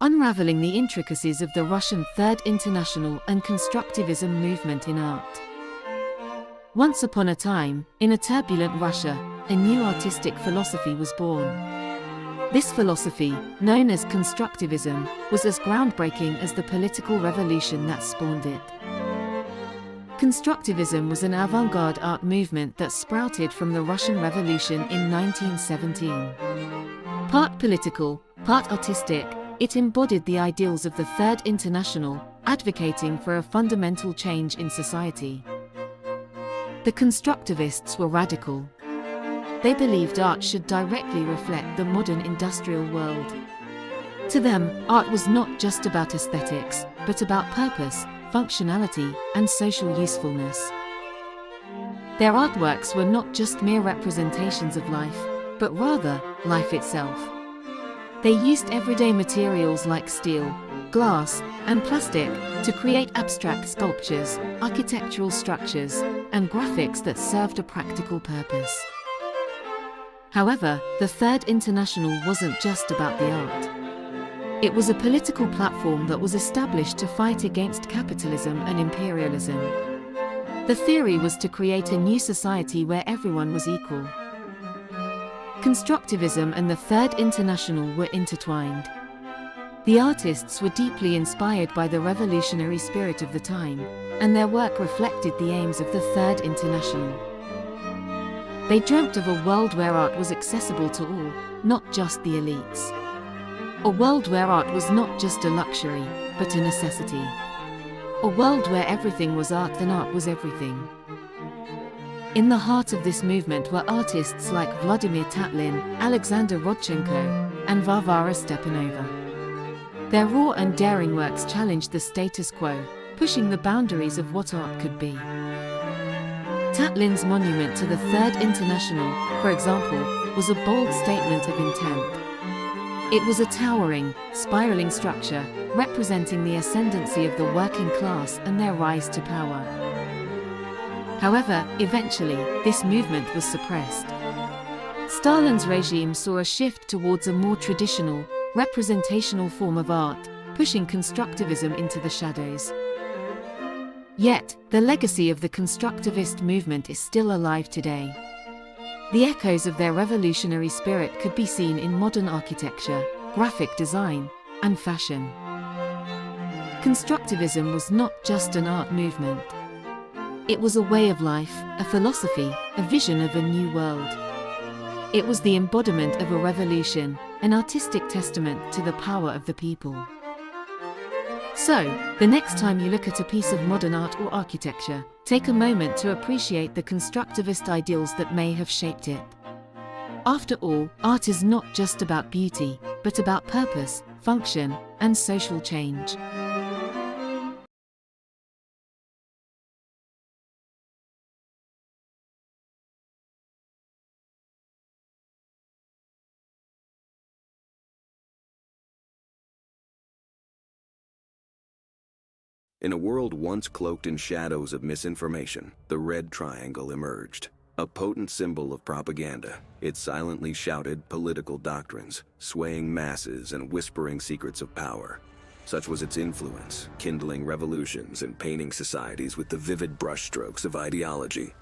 unraveling the intricacies of the Russian Third International and Constructivism movement in art. Once upon a time, in a turbulent Russia, a new artistic philosophy was born. This philosophy, known as Constructivism, was as groundbreaking as the political revolution that spawned it. Constructivism was an avant-garde art movement that sprouted from the Russian Revolution in 1917. Part political, part artistic, it embodied the ideals of the Third International, advocating for a fundamental change in society. The Constructivists were radical. They believed art should directly reflect the modern industrial world. To them, art was not just about aesthetics, but about purpose, functionality, and social usefulness. Their artworks were not just mere representations of life, but rather, life itself. They used everyday materials like steel, glass, and plastic to create abstract sculptures, architectural structures, and graphics that served a practical purpose. However, the Third International wasn't just about the art. It was a political platform that was established to fight against capitalism and imperialism. The theory was to create a new society where everyone was equal. Constructivism and the Third International were intertwined. The artists were deeply inspired by the revolutionary spirit of the time, and their work reflected the aims of the Third International. They dreamt of a world where art was accessible to all, not just the elites. A world where art was not just a luxury, but a necessity. A world where everything was art and art was everything. In the heart of this movement were artists like Vladimir Tatlin, Alexander Rodchenko, and Varvara Stepanova. Their raw and daring works challenged the status quo, pushing the boundaries of what art could be. Tatlin's monument to the Third International, for example, was a bold statement of intent. It was a towering, spiraling structure, representing the ascendancy of the working class and their rise to power. However, eventually, this movement was suppressed. Stalin's regime saw a shift towards a more traditional, representational form of art, pushing constructivism into the shadows. Yet, the legacy of the constructivist movement is still alive today. The echoes of their revolutionary spirit could be seen in modern architecture, graphic design, and fashion. Constructivism was not just an art movement. It was a way of life, a philosophy, a vision of a new world. It was the embodiment of a revolution, an artistic testament to the power of the people. So, the next time you look at a piece of modern art or architecture, take a moment to appreciate the constructivist ideals that may have shaped it. After all, art is not just about beauty, but about purpose, function, and social change. In a world once cloaked in shadows of misinformation, the red triangle emerged. A potent symbol of propaganda, it silently shouted political doctrines, swaying masses and whispering secrets of power. Such was its influence, kindling revolutions and painting societies with the vivid brushstrokes of ideology.